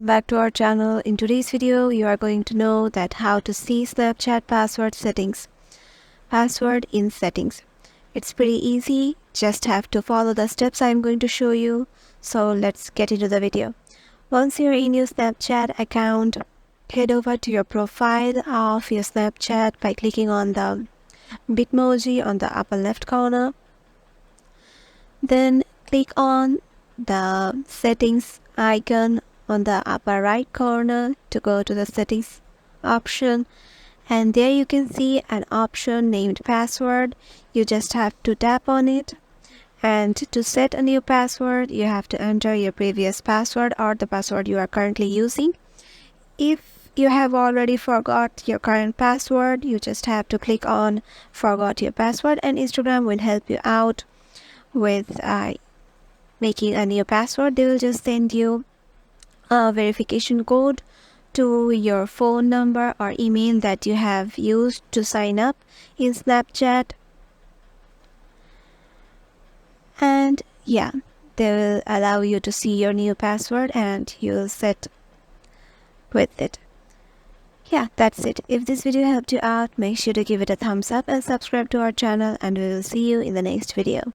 Back to our channel. In today's video, you are going to know that how to see Snapchat password settings. Password in settings. It's pretty easy. Just have to follow the steps I'm going to show you. So let's get into the video. Once you're in your Snapchat account, head over to your profile of your Snapchat by clicking on the Bitmoji on the upper left corner. Then click on the settings icon on the upper right corner to go to the settings option, and there you can see an option named password. You just have to tap on it, and to set a new password you have to enter your previous password or the password you are currently using. If you have already forgot your current password, you just have to click on forgot your password, and Instagram will help you out with making a new password. They will just send you a verification code to your phone number or email that you have used to sign up in Snapchat, and yeah, they will allow you to see your new password and you'll set with it. Yeah, that's it. If this video helped you out, make sure to give it a thumbs up and subscribe to our channel, and we will see you in the next video.